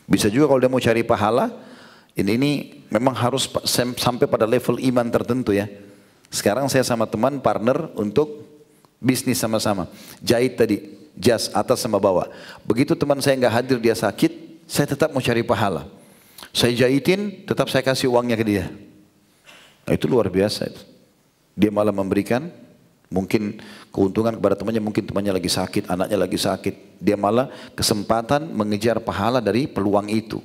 Bisa juga kalau dia mau cari pahala. Ini memang harus sampai pada level iman tertentu ya. Sekarang saya sama teman partner untuk bisnis sama-sama. Jahit tadi, jas atas sama bawah. Begitu teman saya nggak hadir, dia sakit, saya tetap mau cari pahala. Saya jahitin, tetap saya kasih uangnya ke dia. Nah, itu luar biasa itu. Dia malah memberikan mungkin keuntungan kepada temannya, mungkin temannya lagi sakit, anaknya lagi sakit. Dia malah kesempatan mengejar pahala dari peluang itu.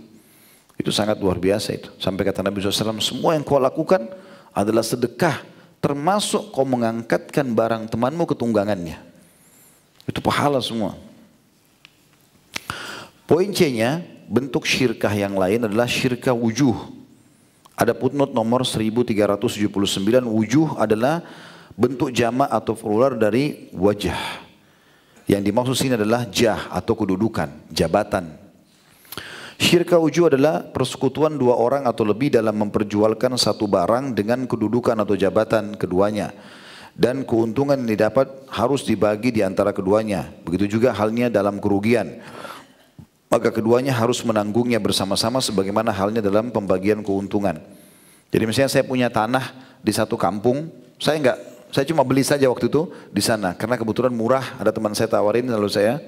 Itu sangat luar biasa itu. Sampai kata Nabi SAW, semua yang kau lakukan adalah sedekah. Termasuk kau mengangkatkan barang temanmu ke tunggangannya. Itu pahala semua. Poin C-nya, bentuk syirkah yang lain adalah syirkah wujuh. Ada footnote nomor 1379, wujuh adalah bentuk jamak atau plural dari wajah. Yang dimaksud sini adalah jah atau kedudukan, jabatan. Syirkah wujuh adalah persekutuan 2 orang atau lebih dalam memperjualkan satu barang dengan kedudukan atau jabatan keduanya. Dan keuntungan yang didapat harus dibagi di antara keduanya. Begitu juga halnya dalam kerugian. Maka keduanya harus menanggungnya bersama-sama sebagaimana halnya dalam pembagian keuntungan. Jadi misalnya saya punya tanah di satu kampung, saya cuma beli saja waktu itu di sana. Karena kebetulan murah, ada teman saya tawarin lalu saya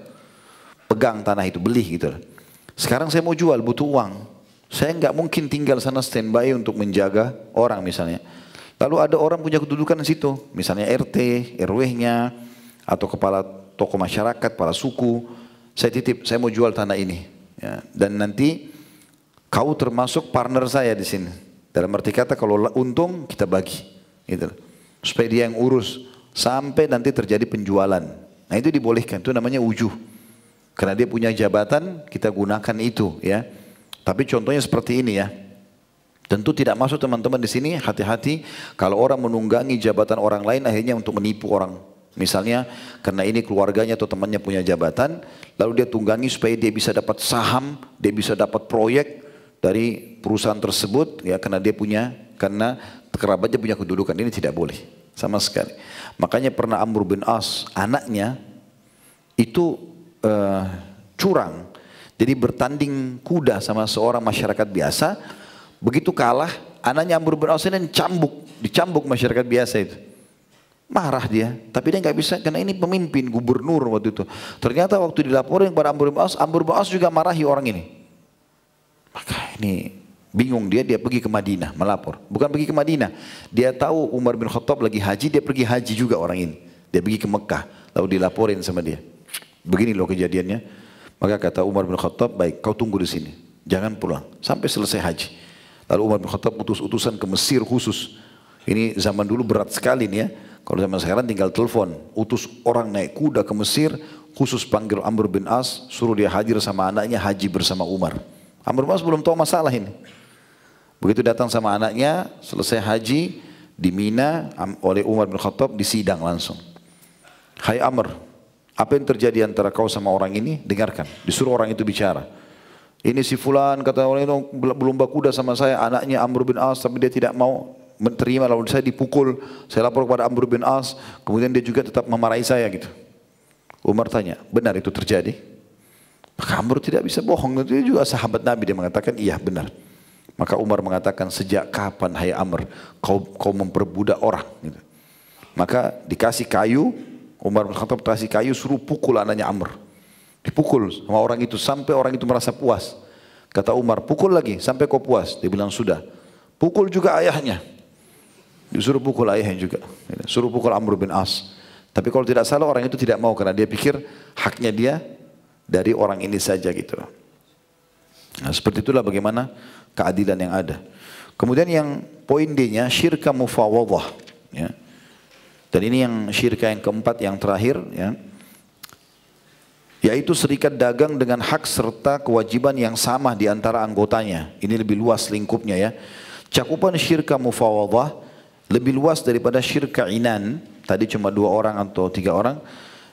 pegang tanah itu, beli gitu. Sekarang saya mau jual, butuh uang. Saya nggak mungkin tinggal sana standby untuk menjaga orang misalnya. Lalu ada orang punya kedudukan di situ, misalnya RT, RW-nya, atau kepala toko masyarakat, kepala suku. Saya titip, saya mau jual tanah ini. Ya, dan nanti kau termasuk partner saya di sini. Dalam arti kata kalau untung kita bagi, gitu. Supaya dia yang urus sampai nanti terjadi penjualan. Nah itu dibolehkan, itu namanya wujuh. Karena dia punya jabatan, kita gunakan itu, ya. Tapi contohnya seperti ini ya. Tentu tidak masuk teman-teman di sini, hati-hati kalau orang menunggangi jabatan orang lain akhirnya untuk menipu orang. Misalnya karena ini keluarganya atau temannya punya jabatan, lalu dia tunggangi supaya dia bisa dapat saham, dia bisa dapat proyek dari perusahaan tersebut, ya karena kerabatnya punya kedudukan. Ini tidak boleh sama sekali. Makanya pernah Amr bin As, anaknya itu curang. Jadi bertanding kuda sama seorang masyarakat biasa. Begitu kalah, anaknya Amr bin As ini dicambuk masyarakat biasa itu. Marah dia, tapi dia nggak bisa karena ini pemimpin gubernur waktu itu. Ternyata waktu dilaporin kepada Amr bin As juga marahi orang ini. Maka ini bingung dia pergi ke Madinah melapor. Bukan pergi ke Madinah, dia tahu Umar bin Khattab lagi haji, dia pergi haji juga orang ini. Dia pergi ke Mekah, lalu dilaporin sama dia. Begini loh kejadiannya. Maka kata Umar bin Khattab, baik kau tunggu di sini, jangan pulang sampai selesai haji. Lalu Umar bin Khattab utus utusan ke Mesir khusus. Ini zaman dulu berat sekali nih ya. Kalau zaman sekarang tinggal telepon, utus orang naik kuda ke Mesir, khusus panggil Amr bin As, suruh dia hadir sama anaknya haji bersama Umar. Amr bin As belum tahu masalah ini. Begitu datang sama anaknya, selesai haji di Mina oleh Umar bin Khattab, disidang langsung. Hai Amr, apa yang terjadi antara kau sama orang ini? Dengarkan, disuruh orang itu bicara. Ini si fulan kata orang itu berlomba kuda sama saya, anaknya Amr bin As, tapi dia tidak mau menerima, lalu saya dipukul, saya lapor kepada Amr bin As, kemudian dia juga tetap memarahi saya gitu. Umar tanya, benar itu terjadi? Maka Amr tidak bisa bohong, dia juga sahabat Nabi, dia mengatakan iya benar. Maka Umar mengatakan, sejak kapan hai Amr kau memperbudak orang? Gitu. Maka dikasih kayu, Umar bin Khattab kasih kayu, suruh pukul anaknya Amr. Dipukul sama orang itu sampai orang itu merasa puas. Kata Umar, pukul lagi sampai kau puas. Dia bilang sudah. Pukul juga ayahnya. Disuruh pukul ayahnya juga. Suruh pukul Amr bin As. Tapi kalau tidak salah orang itu tidak mau karena dia pikir haknya dia dari orang ini saja gitu. Nah, seperti itulah bagaimana keadilan yang ada. Kemudian yang poin D-nya syirka mufawadah. Ya. Dan ini yang syirka yang keempat, yang terakhir, ya. Yaitu serikat dagang dengan hak serta kewajiban yang sama di antara anggotanya. Ini lebih luas lingkupnya ya. Cakupan syirka mufawadah lebih luas daripada syirka inan. Tadi cuma 2 orang atau 3 orang.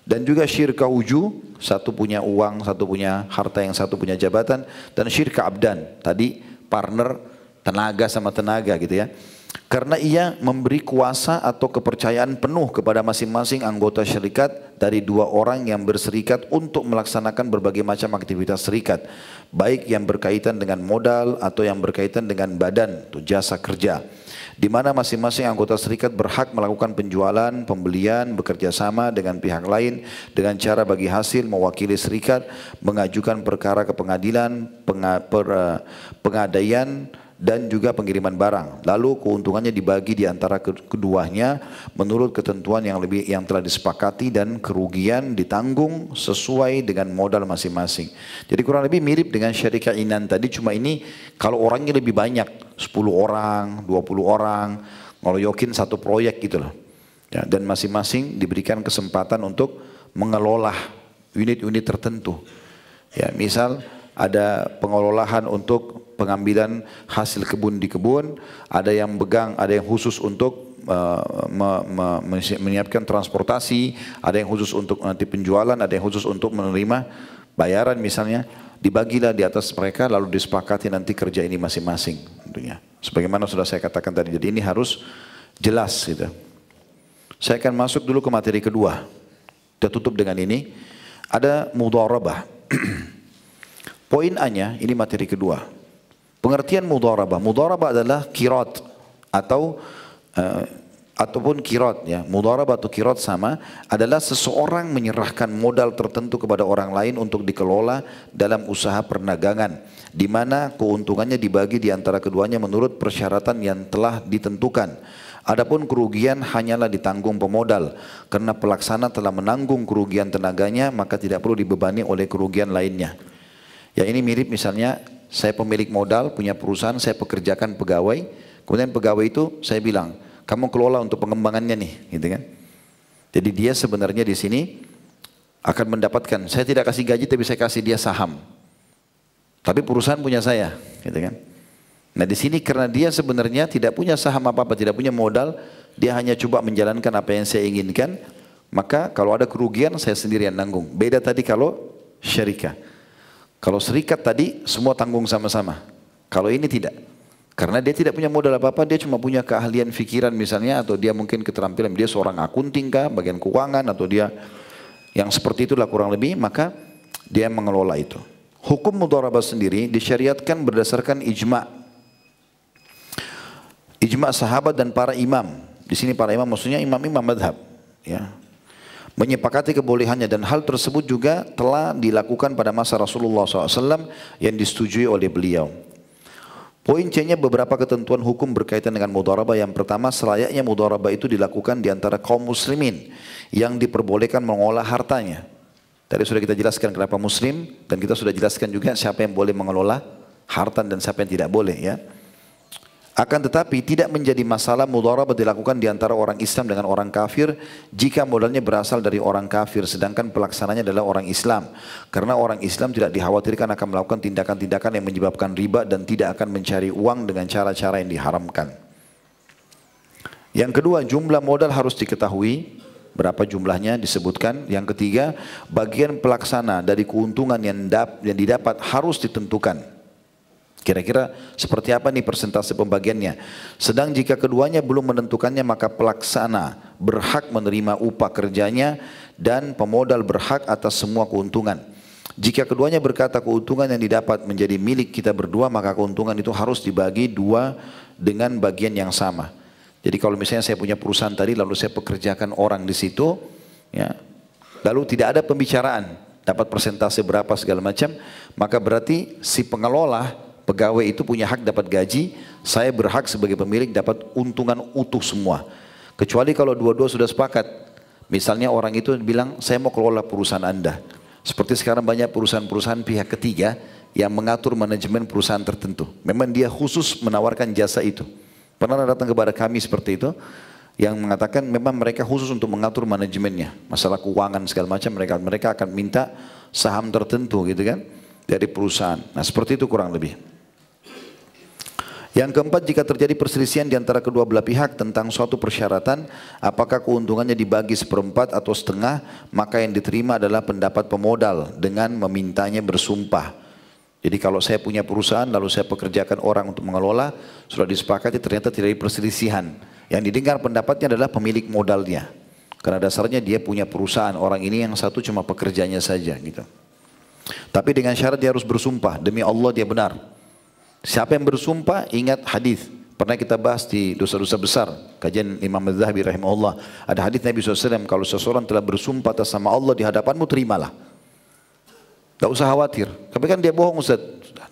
Dan juga syirka wujuh, satu punya uang, satu punya harta, yang satu punya jabatan. Dan syirka abdan, tadi partner tenaga sama tenaga gitu ya. Karena ia memberi kuasa atau kepercayaan penuh kepada masing-masing anggota syarikat dari 2 orang yang berserikat untuk melaksanakan berbagai macam aktivitas serikat. Baik yang berkaitan dengan modal atau yang berkaitan dengan badan atau jasa kerja. Di mana masing-masing anggota serikat berhak melakukan penjualan, pembelian, bekerja sama dengan pihak lain dengan cara bagi hasil mewakili serikat, mengajukan perkara ke pengadilan, pengadaian, dan juga pengiriman barang. Lalu keuntungannya dibagi di antara keduanya menurut ketentuan yang telah disepakati dan kerugian ditanggung sesuai dengan modal masing-masing. Jadi kurang lebih mirip dengan syarikat inan tadi, cuma ini kalau orangnya lebih banyak, 10 orang, 20 orang, ngeroyokin satu proyek gitu loh. Ya, dan masing-masing diberikan kesempatan untuk mengelola unit-unit tertentu. Ya, misal ada pengelolaan untuk pengambilan hasil kebun di kebun, ada yang pegang, ada yang khusus untuk menyiapkan transportasi, ada yang khusus untuk nanti penjualan, ada yang khusus untuk menerima bayaran misalnya, dibagilah di atas mereka lalu disepakati nanti kerja ini masing-masing tentunya. Sebagaimana sudah saya katakan tadi, jadi ini harus jelas gitu. Saya akan masuk dulu ke materi kedua. Kita tutup dengan ini. Ada mudharabah. Poin A-nya, ini materi kedua. Pengertian mudharabah. Mudharabah adalah qirat. atau ataupun kirot ya, mudharabah atau kirot sama, adalah seseorang menyerahkan modal tertentu kepada orang lain untuk dikelola dalam usaha perdagangan, di mana keuntungannya dibagi di antara keduanya menurut persyaratan yang telah ditentukan. Adapun kerugian hanyalah ditanggung pemodal, karena pelaksana telah menanggung kerugian tenaganya, maka tidak perlu dibebani oleh kerugian lainnya. Ya, ini mirip misalnya saya pemilik modal, punya perusahaan, saya pekerjakan pegawai, kemudian pegawai itu saya bilang, kamu kelola untuk pengembangannya nih, gitu kan? Jadi dia sebenarnya di sini akan mendapatkan, saya tidak kasih gaji tapi saya kasih dia saham. Tapi perusahaan punya saya, gitu kan? Nah di sini karena dia sebenarnya tidak punya saham apa-apa, tidak punya modal, dia hanya coba menjalankan apa yang saya inginkan, maka kalau ada kerugian saya sendiri yang nanggung. Beda tadi kalau syarikah. Kalau serikat tadi semua tanggung sama-sama. Kalau ini tidak. Karena dia tidak punya modal apa-apa, dia cuma punya keahlian fikiran misalnya, atau dia mungkin keterampilan, dia seorang akunting kah, bagian keuangan, atau dia yang seperti itulah kurang lebih, maka dia mengelola itu. Hukum mudharabah sendiri disyariatkan berdasarkan ijma'. Ijma' sahabat dan para imam. Di sini para imam maksudnya imam-imam madhab. Ya. Menyepakati kebolehannya, dan hal tersebut juga telah dilakukan pada masa Rasulullah SAW yang disetujui oleh beliau. Poin C-nya beberapa ketentuan hukum berkaitan dengan mudharabah. Yang pertama, selayaknya mudharabah itu dilakukan di antara kaum muslimin yang diperbolehkan mengolah hartanya. Tadi sudah kita jelaskan kenapa muslim, dan kita sudah jelaskan juga siapa yang boleh mengelola harta dan siapa yang tidak boleh ya. Akan tetapi tidak menjadi masalah mudharabah dilakukan di antara orang Islam dengan orang kafir jika modalnya berasal dari orang kafir sedangkan pelaksananya adalah orang Islam. Karena orang Islam tidak dikhawatirkan akan melakukan tindakan-tindakan yang menyebabkan riba dan tidak akan mencari uang dengan cara-cara yang diharamkan. Yang kedua, jumlah modal harus diketahui. Berapa jumlahnya disebutkan. Yang ketiga, bagian pelaksana dari keuntungan yang didapat harus ditentukan. Kira-kira seperti apa nih persentase pembagiannya. Sedang jika keduanya belum menentukannya, maka pelaksana berhak menerima upah kerjanya dan pemodal berhak atas semua keuntungan. Jika keduanya berkata keuntungan yang didapat menjadi milik kita berdua, maka keuntungan itu harus dibagi dua dengan bagian yang sama. Jadi kalau misalnya saya punya perusahaan tadi, lalu saya pekerjakan orang di situ, ya, lalu tidak ada pembicaraan dapat persentase berapa segala macam, maka berarti si pengelola pegawai itu punya hak dapat gaji, saya berhak sebagai pemilik dapat untungan utuh semua. Kecuali kalau dua-dua sudah sepakat. Misalnya orang itu bilang, saya mau kelola perusahaan Anda. Seperti sekarang banyak perusahaan-perusahaan pihak ketiga yang mengatur manajemen perusahaan tertentu. Memang dia khusus menawarkan jasa itu. Pernah datang kepada kami seperti itu, yang mengatakan memang mereka khusus untuk mengatur manajemennya. Masalah keuangan segala macam, mereka akan minta saham tertentu gitu kan, dari perusahaan. Nah seperti itu kurang lebih. Yang keempat, jika terjadi perselisihan di antara kedua belah pihak tentang suatu persyaratan, apakah keuntungannya dibagi seperempat atau setengah, maka yang diterima adalah pendapat pemodal dengan memintanya bersumpah. Jadi kalau saya punya perusahaan lalu saya pekerjakan orang untuk mengelola, sudah disepakati ternyata tidak ada perselisihan. Yang didengar pendapatnya adalah pemilik modalnya. Karena dasarnya dia punya perusahaan, orang ini yang satu cuma pekerjanya saja gitu. Tapi dengan syarat dia harus bersumpah, demi Allah dia benar. Siapa yang bersumpah, ingat hadis. Pernah kita bahas di dosa-dosa besar, kajian Imam Az-Zahabi rahimahullah. Ada hadis Nabi SAW, kalau seseorang telah bersumpah atas nama Allah di hadapanmu, terimalah. Tak usah khawatir. Tapi kan dia bohong Ustaz.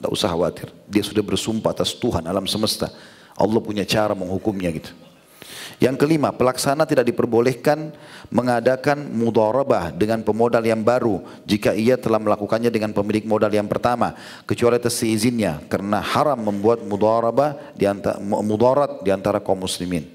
Tak usah khawatir. Dia sudah bersumpah atas Tuhan alam semesta. Allah punya cara menghukumnya gitu. Yang kelima, pelaksana tidak diperbolehkan mengadakan mudharabah dengan pemodal yang baru jika ia telah melakukannya dengan pemilik modal yang pertama, kecuali atas seizinnya, karena haram membuat mudharabah mudarat di antara kaum muslimin.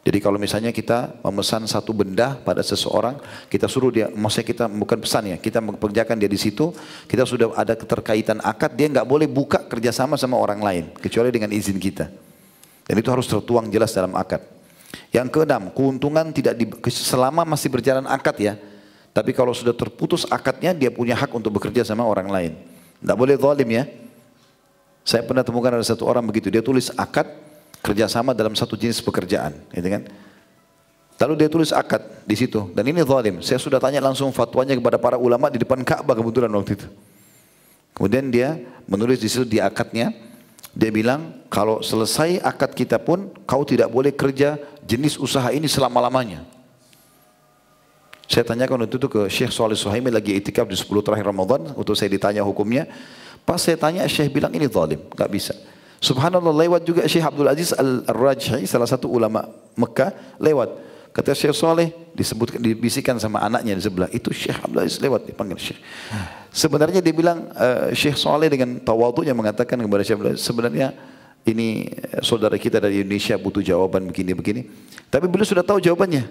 Jadi kalau misalnya kita memesan satu benda pada seseorang, kita suruh dia, maksudnya kita bukan pesan ya, kita mengerjakan dia di situ, kita sudah ada keterkaitan akad, dia nggak boleh buka kerjasama sama orang lain kecuali dengan izin kita. Dan itu harus tertuang jelas dalam akad. Yang keenam, keuntungan tidak selama masih berjalan akad ya. Tapi kalau sudah terputus akadnya, dia punya hak untuk bekerja sama orang lain. Tidak boleh zalim ya. Saya pernah temukan ada satu orang begitu, dia tulis akad kerjasama dalam satu jenis pekerjaan, gitu kan? Lalu dia tulis akad di situ, dan ini zalim. Saya sudah tanya langsung fatwanya kepada para ulama di depan Ka'bah kebetulan waktu itu. Kemudian dia menulis di situ di akadnya, Dia bilang, kalau selesai akad kita pun, kau tidak boleh kerja jenis usaha ini selama-lamanya. Saya tanyakan waktu itu ke Syekh Shalih Suhaimi lagi itikaf di 10 terakhir Ramadan, untuk saya ditanya hukumnya. Pas saya tanya, Syekh bilang ini zalim, gak bisa. Subhanallah, lewat juga Syekh Abdul Aziz Al-Rajhi, salah satu ulama Mekah, lewat. Kata Syekh Saleh, disebutkan, dibisikan sama anaknya di sebelah, itu Syekh Abdul Aziz lewat, dipanggil Syekh. Sebenarnya dia bilang, Syekh Saleh dengan tawadhu'nya mengatakan kepada Syekh Abdul Aziz, sebenarnya ini saudara kita dari Indonesia butuh jawaban begini-begini. Tapi beliau sudah tahu jawabannya.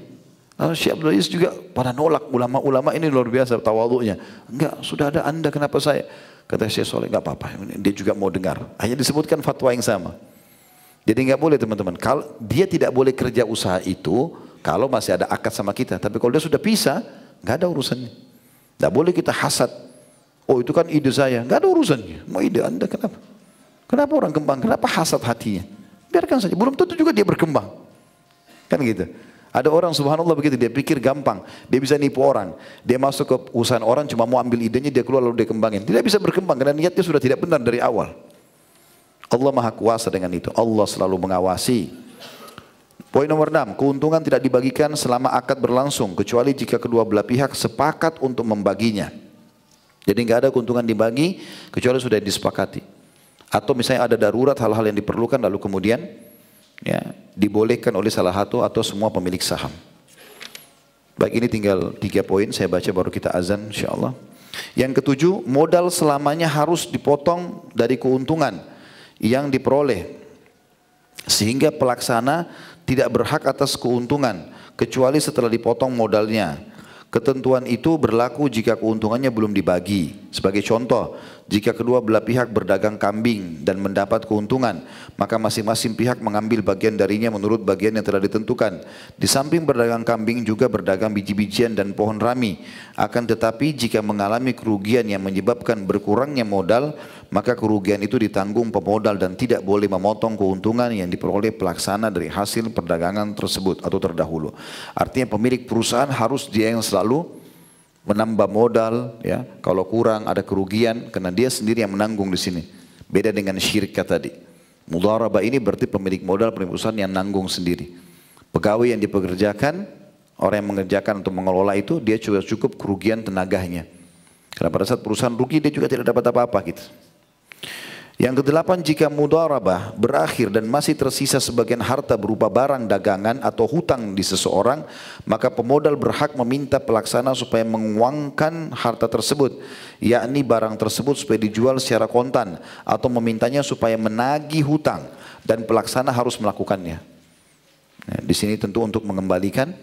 Lalu Syekh Abdul Aziz juga pada nolak, ulama-ulama ini luar biasa tawadhu'nya. Enggak, sudah ada Anda, kenapa saya? Kata Syekh Saleh, enggak apa-apa, dia juga mau dengar. Hanya disebutkan fatwa yang sama. Jadi enggak boleh teman-teman, kalau dia tidak boleh kerja usaha itu, kalau masih ada akad sama kita. Tapi kalau dia sudah pisah, enggak ada urusannya. Enggak boleh kita hasad. Oh itu kan ide saya, enggak ada urusannya. Mau ide Anda kenapa? Kenapa orang kembang? Kenapa hasad hatinya? Biarkan saja, belum tentu juga dia berkembang. Kan gitu. Ada orang subhanallah begitu, dia pikir gampang. Dia bisa nipu orang. Dia masuk ke usaha orang, cuma mau ambil idenya, dia keluar lalu dia kembangin. Tidak bisa berkembang, karena niatnya sudah tidak benar dari awal. Allah Maha Kuasa dengan itu. Allah selalu mengawasi. Poin nomor 6, keuntungan tidak dibagikan selama akad berlangsung, kecuali jika kedua belah pihak sepakat untuk membaginya. Jadi nggak ada keuntungan dibagi kecuali sudah disepakati. Atau misalnya ada darurat hal-hal yang diperlukan lalu kemudian ya, dibolehkan oleh salah satu atau semua pemilik saham. Baik, ini tinggal 3 poin saya baca baru kita azan insyaallah. Yang ketujuh, modal selamanya harus dipotong dari keuntungan yang diperoleh, sehingga pelaksana tidak berhak atas keuntungan kecuali setelah dipotong modalnya. Ketentuan itu berlaku jika keuntungannya belum dibagi. Sebagai contoh, jika kedua belah pihak berdagang kambing dan mendapat keuntungan, maka masing-masing pihak mengambil bagian darinya menurut bagian yang telah ditentukan. Di samping berdagang kambing juga berdagang biji-bijian dan pohon rami. Akan tetapi jika mengalami kerugian yang menyebabkan berkurangnya modal, maka kerugian itu ditanggung pemodal dan tidak boleh memotong keuntungan yang diperoleh pelaksana dari hasil perdagangan tersebut atau terdahulu. Artinya pemilik perusahaan harus dia yang selalu menambah modal, ya. Kalau kurang ada kerugian, karena dia sendiri yang menanggung di sini. Beda dengan syirka tadi. Mudharabah ini berarti pemilik modal, pemilik perusahaan yang nanggung sendiri. Pegawai yang dipekerjakan, orang yang mengerjakan untuk mengelola itu, dia juga cukup kerugian tenaganya. Karena pada saat perusahaan rugi, dia juga tidak dapat apa-apa gitu. Yang kedelapan, jika mudharabah berakhir dan masih tersisa sebagian harta berupa barang dagangan atau hutang di seseorang, maka pemodal berhak meminta pelaksana supaya menguangkan harta tersebut, yakni barang tersebut supaya dijual secara kontan, atau memintanya supaya menagih hutang, dan pelaksana harus melakukannya. Nah, di sini tentu untuk mengembalikan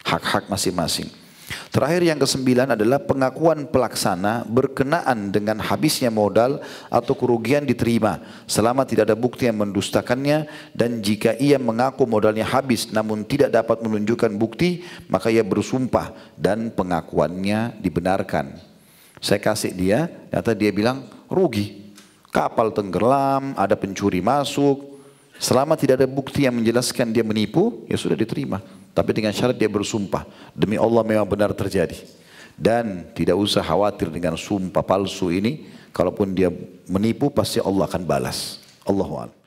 hak-hak masing-masing. Terakhir yang ke-9 adalah pengakuan pelaksana berkenaan dengan habisnya modal atau kerugian diterima selama tidak ada bukti yang mendustakannya, dan jika ia mengaku modalnya habis namun tidak dapat menunjukkan bukti, maka ia bersumpah dan pengakuannya dibenarkan. Saya kasih dia, ternyata dia bilang rugi, kapal tenggelam, ada pencuri masuk. Selama tidak ada bukti yang menjelaskan dia menipu, ya sudah diterima. Tapi dengan syarat dia bersumpah, demi Allah memang benar terjadi. Dan tidak usah khawatir dengan sumpah palsu ini, kalaupun dia menipu pasti Allah akan balas. Allahu a'lam.